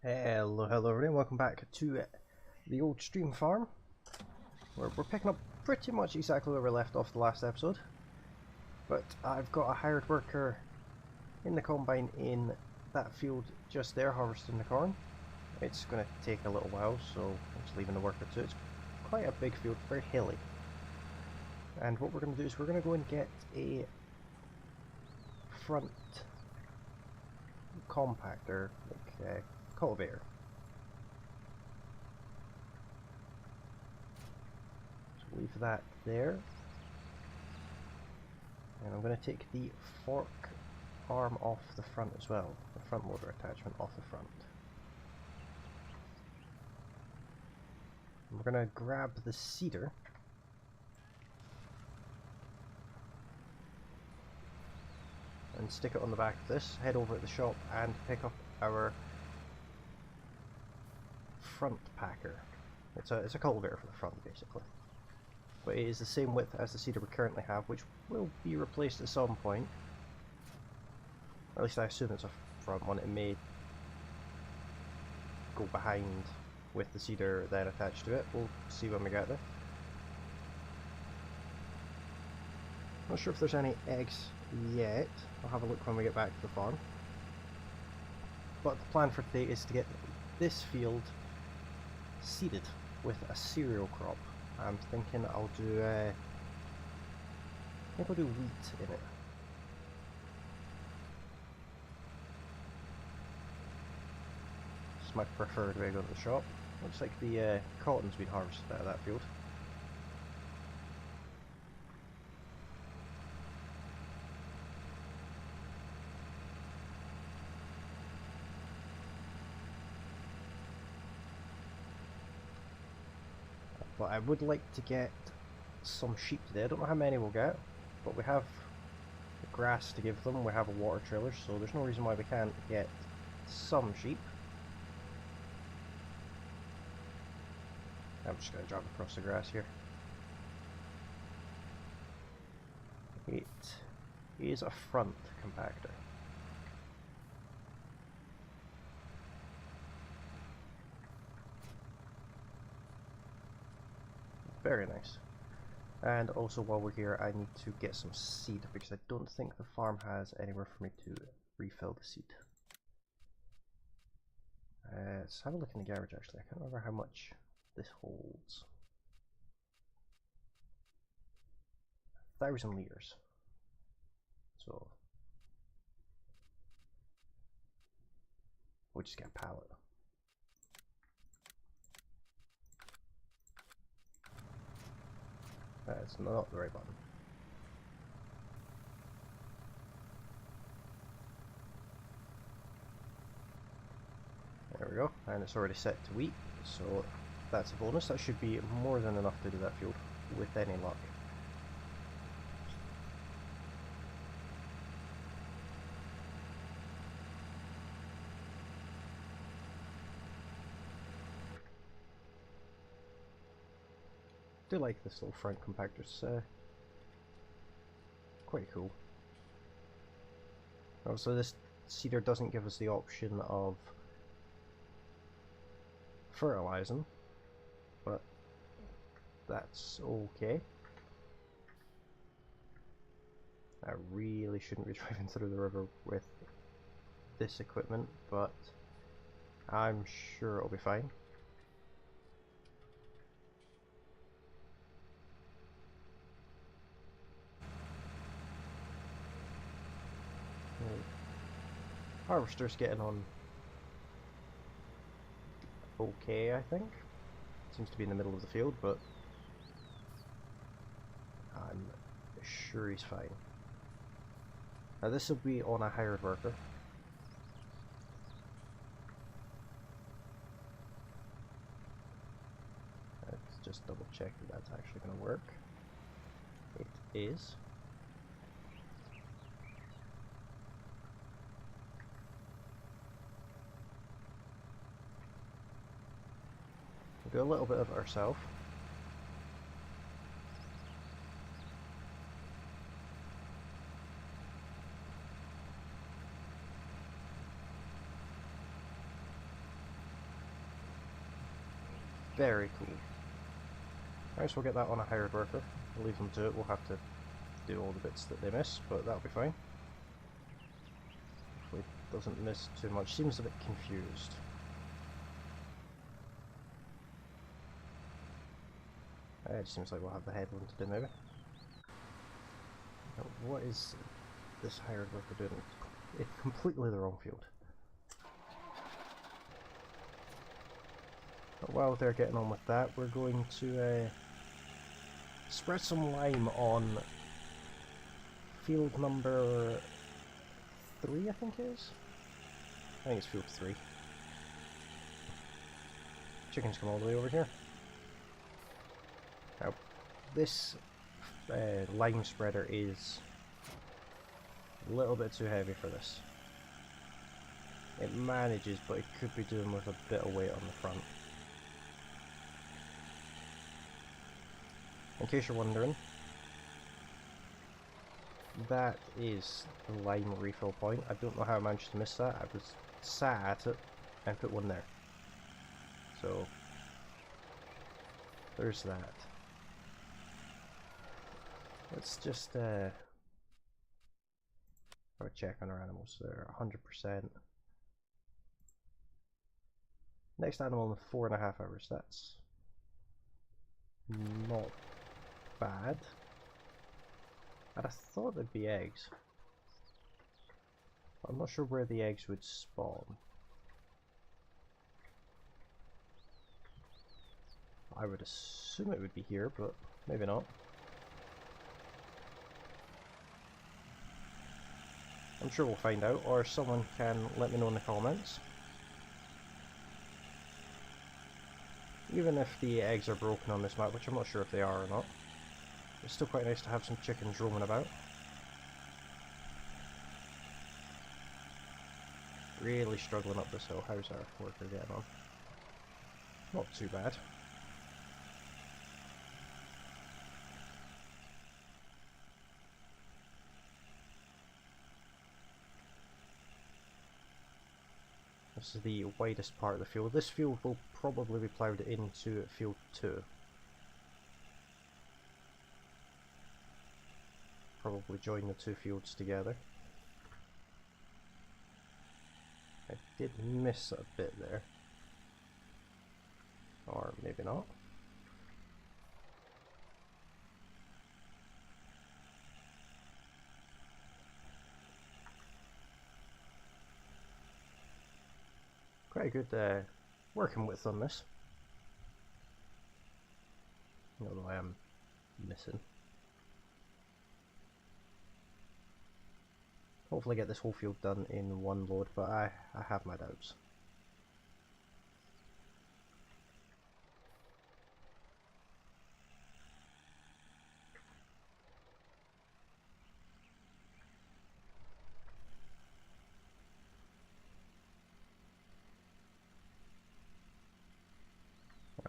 Hello everyone, welcome back to the old stream farm. We're picking up pretty much exactly where we left off the last episode. But I've got a hired worker in the combine in that field just there harvesting the corn. It's going to take a little while, so I'm just leaving the worker to it. It's quite a big field, very hilly. And what we're going to do is we're going to go and get a front compactor, like cultivator. So leave that there. And I'm going to take the fork arm off the front as well, the front loader attachment off the front. And we're going to grab the seeder and stick it on the back of this, head over to the shop and pick up our front packer. It's a cultivator for the front basically. But it is the same width as the seeder we currently have, which will be replaced at some point. At least I assume it's a front one. It may go behind with the seeder then attached to it. We'll see when we get there. Not sure if there's any eggs yet. I'll have a look when we get back to the farm. But the plan for today is to get this field seeded with a cereal crop. I'm thinking I'll do wheat in it. This is my preferred way to go to the shop. Looks like the cotton's been harvested out of that field. But I would like to get some sheep today. I don't know how many we'll get, but we have grass to give them. We have a water trailer, so there's no reason why we can't get some sheep. I'm just going to drop across the grass here. It is a front compactor. Very nice. And also while we're here I need to get some seed because I don't think the farm has anywhere for me to refill the seed. Let's have a look in the garage actually. I can't remember how much this holds. 1,000 litres. So we'll just get a pallet. That's not the right button. There we go, and it's already set to wheat, so that's a bonus. That should be more than enough to do that field with any luck. I do like this little front compactor, it's quite cool. Also, this seeder doesn't give us the option of fertilizing, but that's okay. I really shouldn't be driving through the river with this equipment, but I'm sure it'll be fine. Harvester's getting on okay, I think. Seems to be in the middle of the field, but I'm sure he's fine. Now this will be on a hired worker. Let's just double check that that's actually going to work. It is. Do a little bit of it ourselves. Very cool. Right, so we'll get that on a hired worker. We'll leave them to it. We'll have to do all the bits that they miss, but that'll be fine. Hopefully it doesn't miss too much. Seems a bit confused. It seems like we'll have the head one to do maybe. Now, what is this hired worker doing? It's completely the wrong field. But while they're getting on with that, we're going to spread some lime on field number 3, I think it is. I think it's field 3. Chickens come all the way over here. Now, this lime spreader is a little bit too heavy for this. It manages, but it could be doing with a bit of weight on the front. In case you're wondering, that is the lime refill point. I don't know how I managed to miss that. I was sat at it and put one there. So, there's that. Let's just have a check on our animals. They're 100%. Next animal in 4.5 hours. That's not bad. I'd have thought there'd be eggs. I'm not sure where the eggs would spawn. I would assume it would be here, but maybe not. I'm sure we'll find out, or someone can let me know in the comments. Even if the eggs are broken on this map, which I'm not sure if they are or not. It's still quite nice to have some chickens roaming about. Really struggling up this hill. How's our worker getting on? Not too bad. This is the widest part of the field. This field will probably be ploughed into field 2. Probably join the two fields together. I did miss a bit there. Or maybe not. Quite a good working width on this. Although I am missing. Hopefully get this whole field done in one load, but I have my doubts.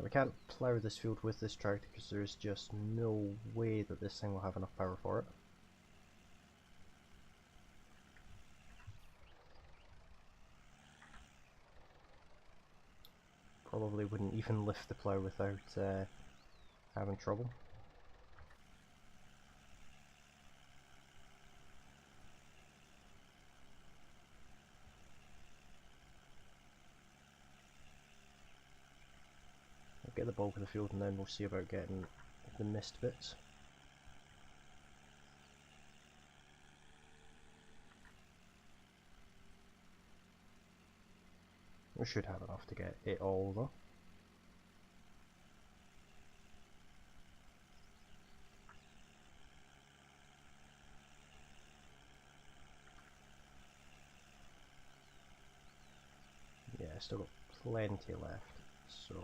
We can't plough this field with this tractor because there's just no way that this thing will have enough power for it. Probably wouldn't even lift the plough without having trouble. I'll get the bulk of the field and then we'll see about getting the missed bits. We should have enough to get it all though. Yeah, still got plenty left, so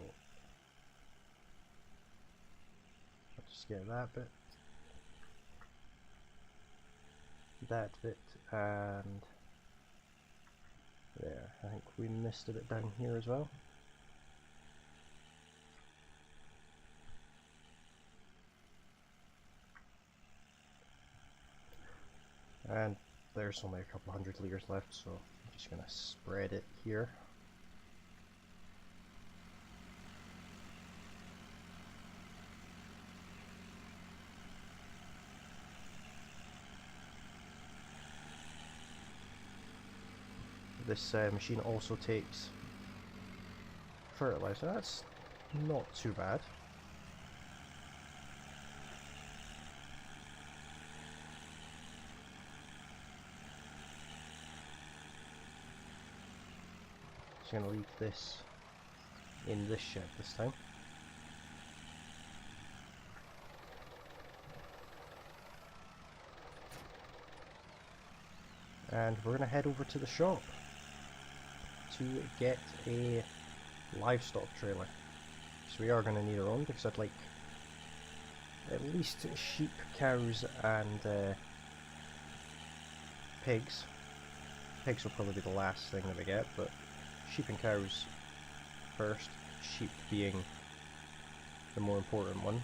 I'll just get that bit, and there. I think we missed a bit down here as well. And there's only a couple hundred litres left, so I'm just going to spread it here. this machine also takes fertilizer. That's not too bad. Just going to leave this in this shed this time. And we're going to head over to the shop to get a livestock trailer. So we are going to need our own, because I'd like at least sheep, cows and pigs. Pigs will probably be the last thing that we get, but sheep and cows first, sheep being the more important one.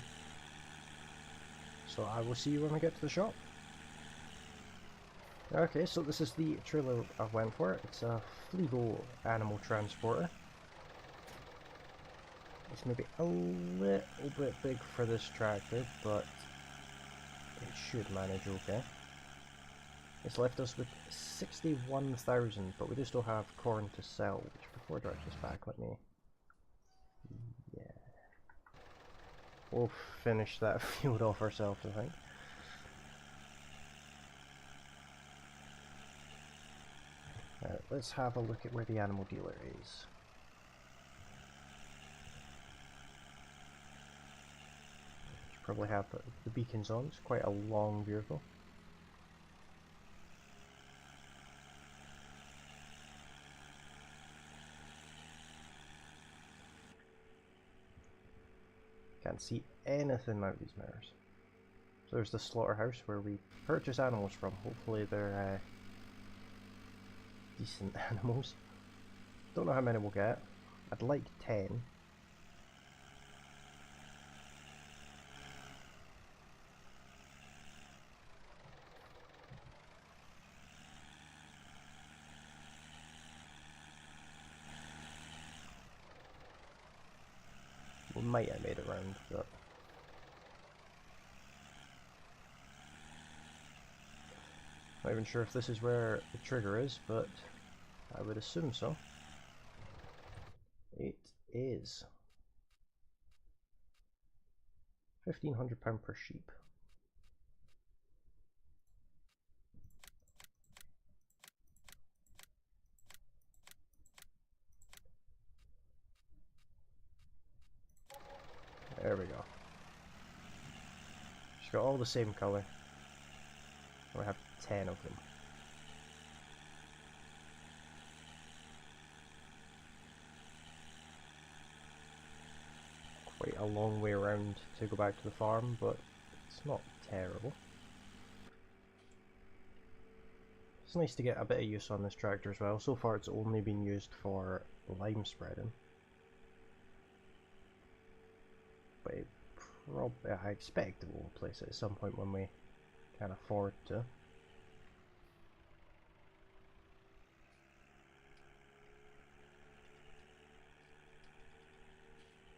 So I will see you when we get to the shop. Okay, so this is the trailer I went for. It's a Flevo animal transporter. It's maybe a little bit big for this tractor, but it should manage okay. It's left us with 61,000, but we do still have corn to sell, which before I drive this back, let me... Yeah. We'll finish that field off ourselves, I think. Let's have a look at where the animal dealer is. Should probably have the beacons on. It's quite a long vehicle. Can't see anything out of these mirrors. So there's the slaughterhouse where we purchase animals from. Hopefully they're decent animals. Don't know how many we'll get. I'd like 10. We might have made it round, but not even sure if this is where the trigger is, but I would assume so. It is. £1,500 per sheep. There we go. She's got all the same colour. We have 10 of them. Quite a long way around to go back to the farm, but it's not terrible. It's nice to get a bit of use on this tractor as well. So far it's only been used for lime spreading. But I expect that we'll place it at some point when we can afford to. I'm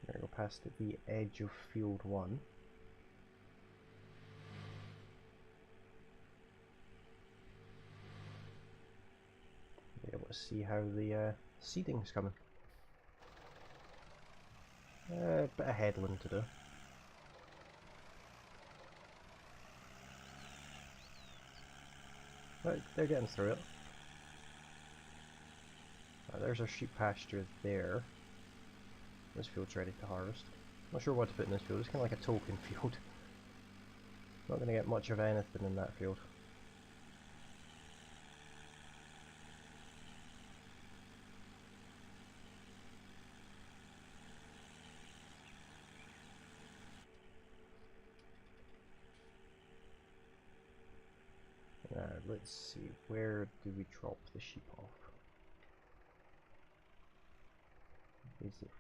gonna go past the edge of field 1. Be able to see how the seeding's coming. A bit of headland to do. But they're getting through it. There's our sheep pasture there. This field's ready to harvest. Not sure what to put in this field. It's kind of like a token field. Not going to get much of anything in that field. Let's see, where do we drop the sheep off? Is it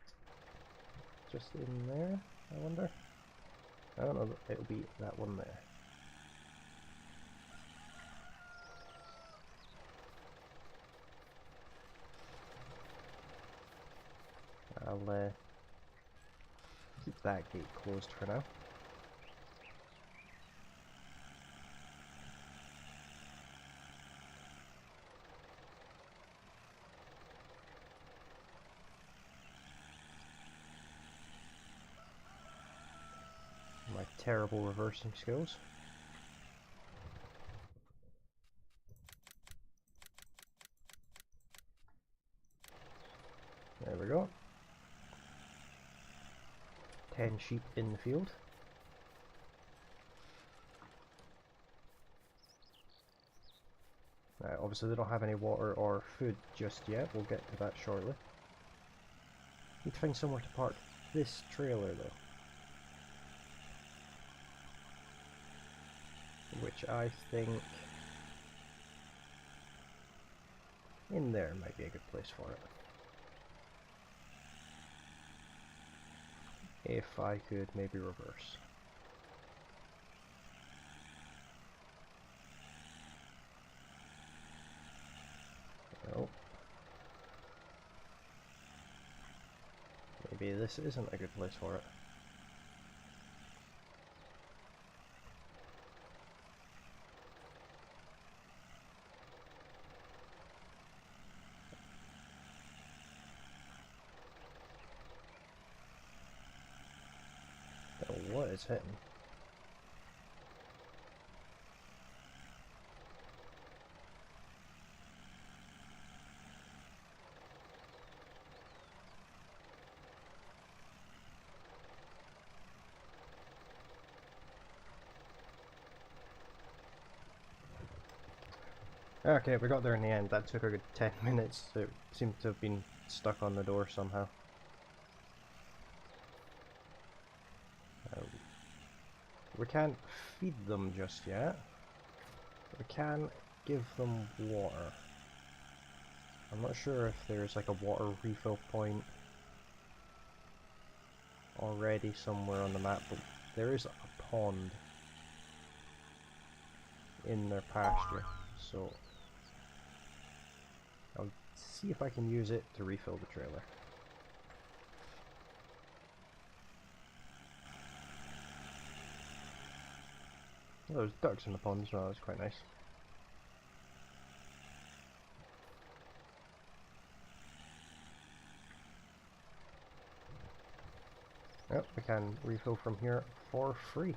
just in there, I wonder? I don't know, it'll be that one there. I'll keep that gate closed for now. terrible reversing skills. There we go. 10 sheep in the field. Obviously they don't have any water or food just yet, we'll get to that shortly. Need to find somewhere to park this trailer though. Which I think in there might be a good place for it. If I could maybe reverse. No. Maybe this isn't a good place for it. What is hitting? Okay, we got there in the end. That took a good 10 minutes. It seemed to have been stuck on the door somehow. We can't feed them just yet. We can give them water. I'm not sure if there's like a water refill point already somewhere on the map, but there is a pond in their pasture, so I'll see if I can use it to refill the trailer. Oh, there's ducks in the pond as well, that's quite nice. Yep, we can refill from here for free.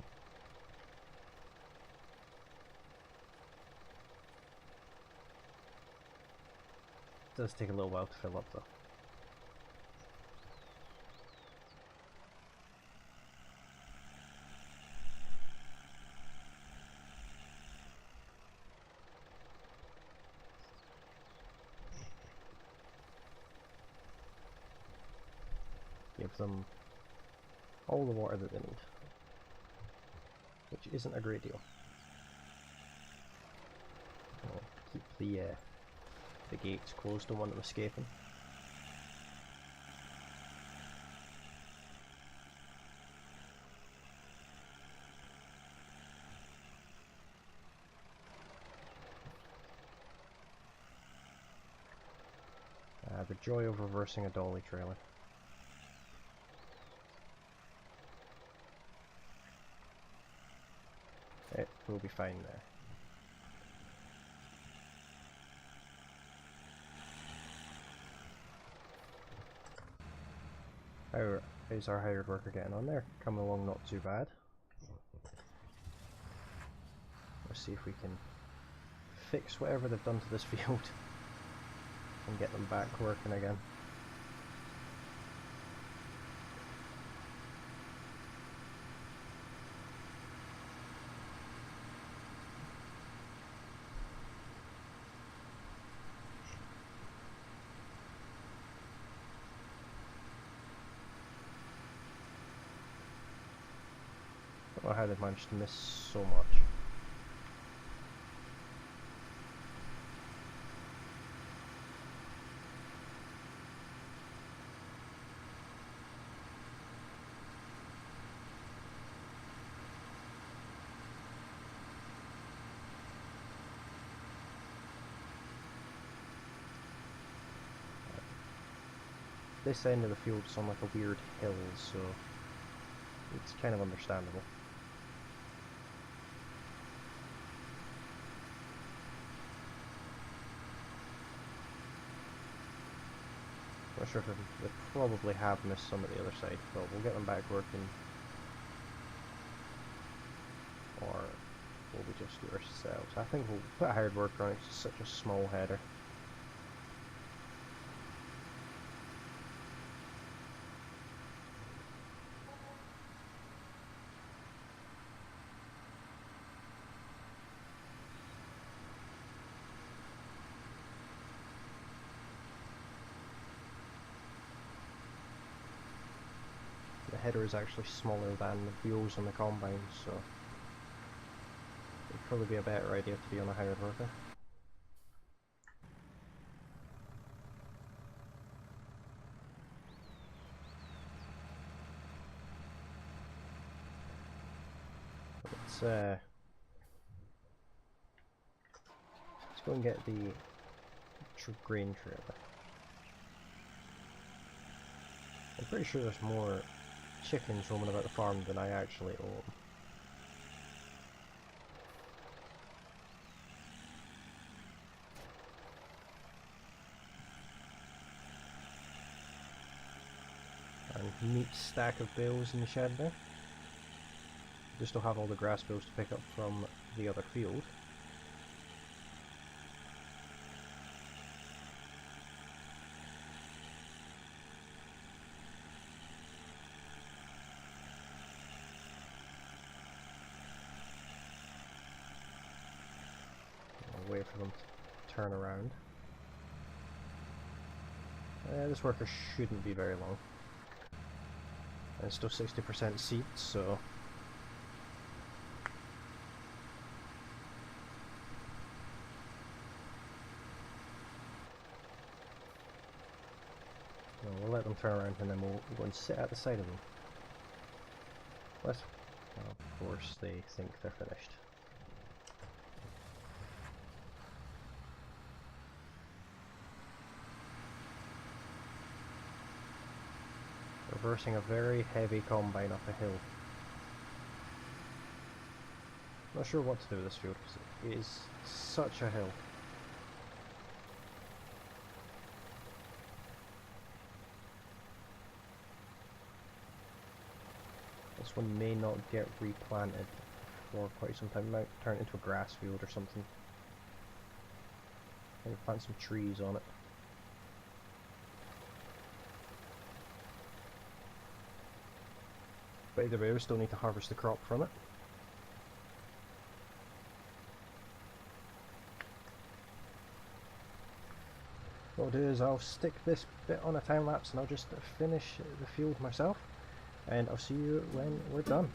It does take a little while to fill up though. Give them all the water that they need, which isn't a great deal. I'll keep the gates closed, don't want them escaping. The joy of reversing a dolly trailer. It will be fine there. How is our hired worker getting on there? Coming along not too bad. Let's see if we can fix whatever they've done to this field and get them back working again. I don't know how they've managed to miss so much. This end of the field is on like a weird hill, so it's kind of understandable. Not sure if they probably have missed some at the other side, but we'll get them back working just yourselves. I think we'll put a hired worker on it, it's such a small header. The header is actually smaller than the wheels on the combine, so it'd probably be a better idea to be on a hired worker. Let's go and get the grain trailer. I'm pretty sure there's more chickens roaming about the farm than I actually own. And neat stack of bales in the shed there. Just don't have all the grass bales to pick up from the other field. I'll wait for them to turn around. This worker shouldn't be very long. And it's still 60% seats, so we'll let them turn around and then we'll go and sit at the side of them. Well, of course they think they're finished. Reversing a very heavy combine up a hill. Not sure what to do with this field because it is such a hill. This one may not get replanted for quite some time. It might turn into a grass field or something. Maybe plant some trees on it. But either way, we still need to harvest the crop from it. What I'll do is I'll stick this bit on a time lapse and I'll just finish the field myself, and I'll see you when we're done.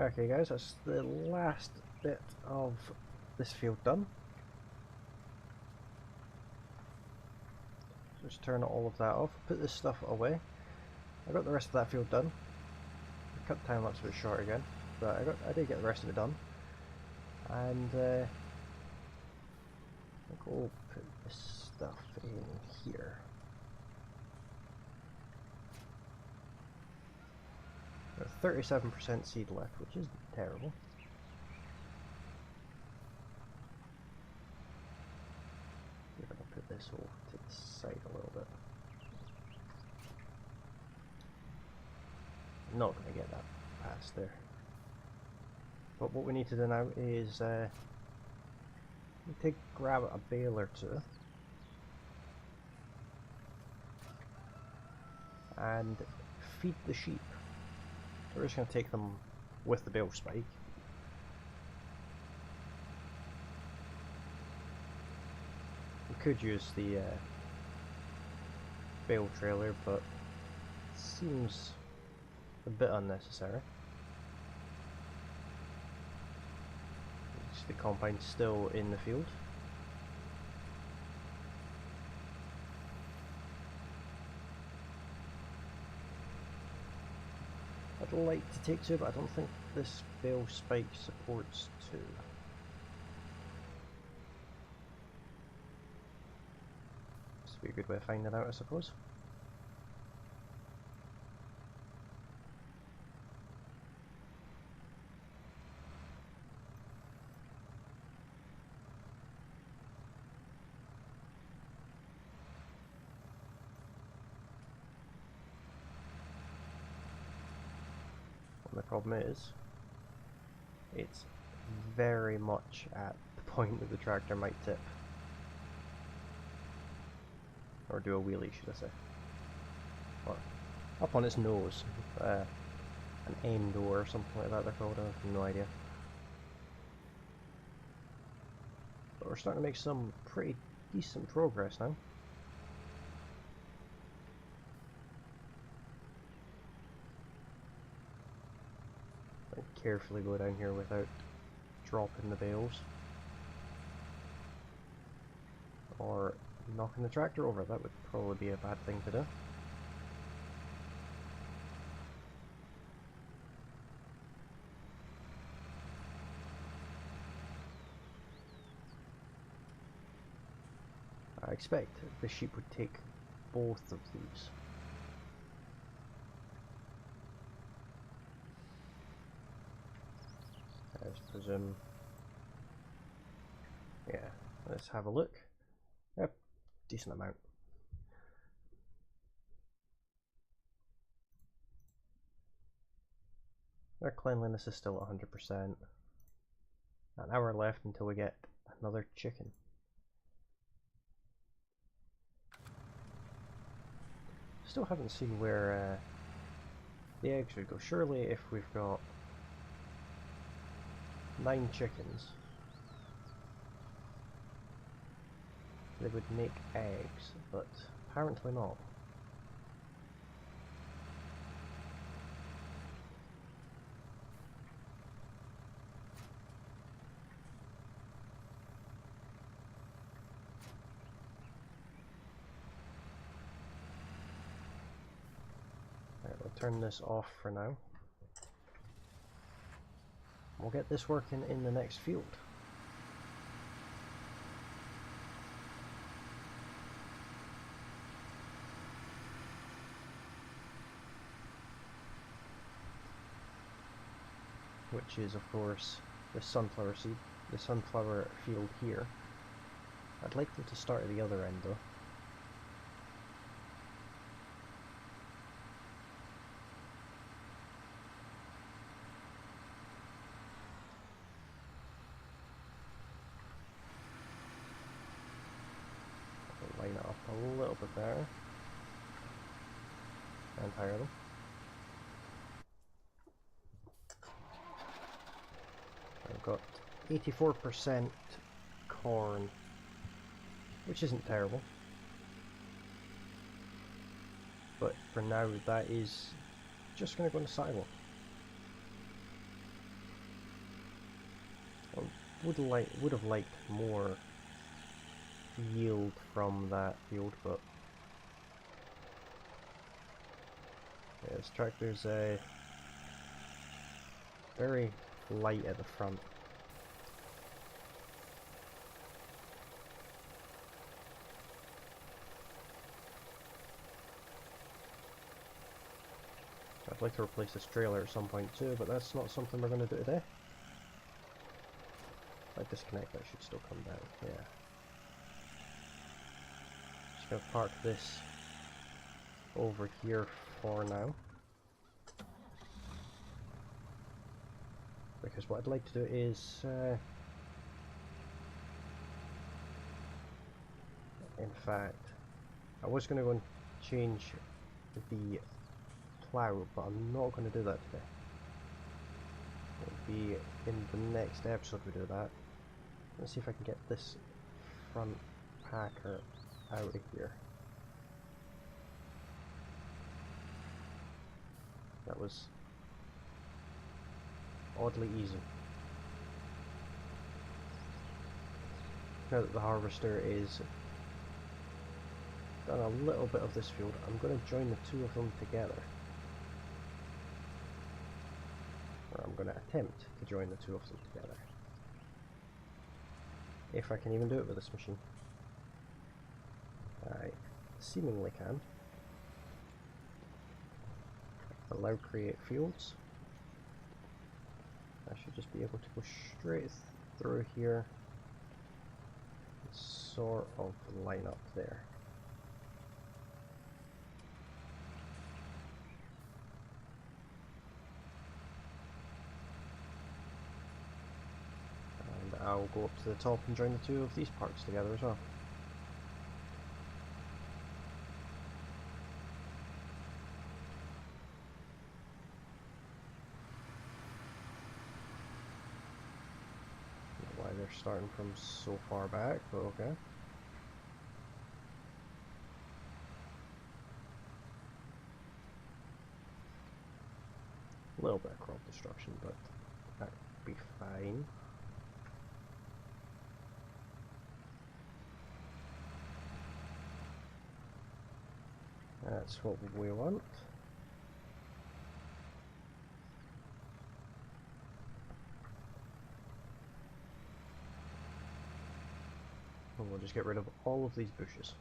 Okay guys, that's the last bit of this field done. Just turn all of that off, put this stuff away. I got the rest of that field done. I cut the time lapse a bit short again, but I did get the rest of it done. And I think we'll put this stuff in here. 37% seed left, which isn't terrible. this hole to the side a little bit. Not going to get that past there. But what we need to do now is we need to grab a bale or two and feed the sheep. We're just going to take them with the bale spike. We could use the bale trailer, but it seems a bit unnecessary. The combine's still in the field. I'd like to take two, but I don't think this bale spike supports two. This would be a good way of finding out, I suppose. The problem is, it's very much at the point that the tractor might tip. Or do a wheelie, should I say. Or up on its nose. An end or something like that they're called, I have no idea. But we're starting to make some pretty decent progress now. Carefully go down here without dropping the bales or knocking the tractor over. That would probably be a bad thing to do. I expect the sheep would take both of these. I presume. Yeah, let's have a look. Yep, decent amount. Our cleanliness is still at 100%. An hour left until we get another chicken. Still haven't seen where the eggs would go. Surely if we've got 9 chickens, they would make eggs, but apparently not. Right, we'll turn this off for now. We'll get this working in the next field. Which is, of course, the sunflower seed, the sunflower field here. I'd like them to start at the other end though. I'll line it up a little bit better. And hire them. I've got 84% corn, which isn't terrible. But for now, that is just going to go in a silo. I would have liked more yield from that field, but yeah, this tractor's very light at the front. I'd like to replace this trailer at some point too, but that's not something we're going to do today. If I disconnect, that should still come down. Yeah. going to park this over here for now. Because what I'd like to do is, in fact, I was going to go and change the plough, but I'm not going to do that today. It'll be in the next episode we do that. Let's see if I can get this front packer out of here. That was oddly easy. Now that the harvester is done a little bit of this field, I'm going to join the two of them together. Or I'm going to attempt to join the two of them together. If I can even do it with this machine. I seemingly can. Allow create fields. I should just be able to go straight through here and sort of line up there. And I'll go up to the top and join the two of these parts together as well. They're starting from so far back, but okay. A little bit of crop destruction, but that'd be fine. That's what we want. And we'll just get rid of all of these bushes.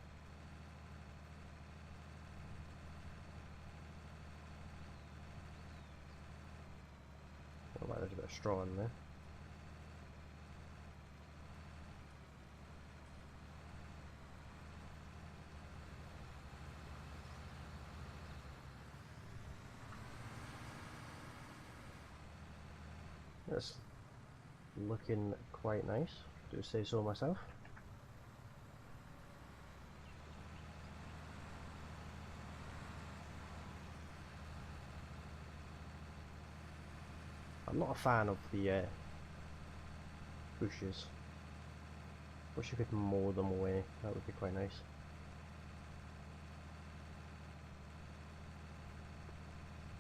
Oh, wow, there's a bit of straw in there. That's looking quite nice, do say so myself. I'm not a fan of the bushes. Wish you could mow them away, that would be quite nice.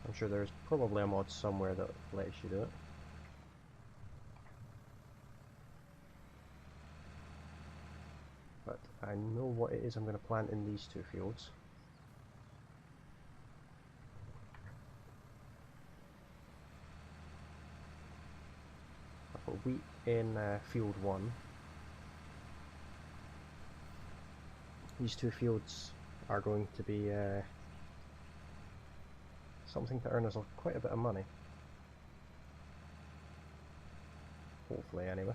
I'm sure there's probably a mod somewhere that lets you do it. But I know what it is I'm going to plant in these two fields. I'll put wheat in field 1. These two fields are going to be something to earn us quite a bit of money. Hopefully, anyway.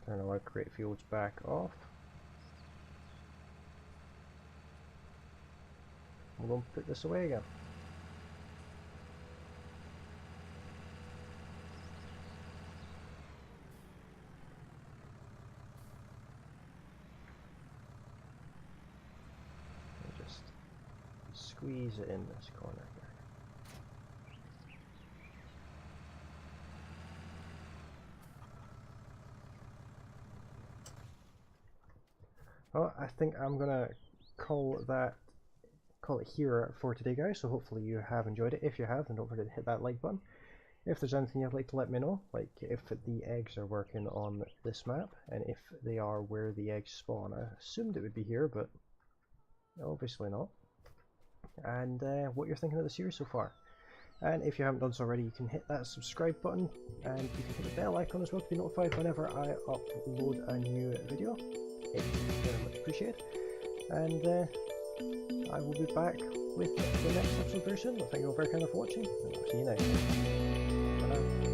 Turn allow create fields back off. We'll go and put this away again. And just squeeze it in this corner here. Well, I think I'm gonna call it here for today, guys. So hopefully you have enjoyed it. If you have, then don't forget to hit that like button. If there's anything you'd like to let me know, like if the eggs are working on this map, and if they are where the eggs spawn. I assumed it would be here, but obviously not. And what you're thinking of the series so far. And if you haven't done so already, you can hit that subscribe button, and you can hit the bell icon as well to be notified whenever I upload a new video. It would be very much appreciated. And I will be back with the next episode very soon. Thank you all very kindly for watching, and I'll see you next time. Bye now.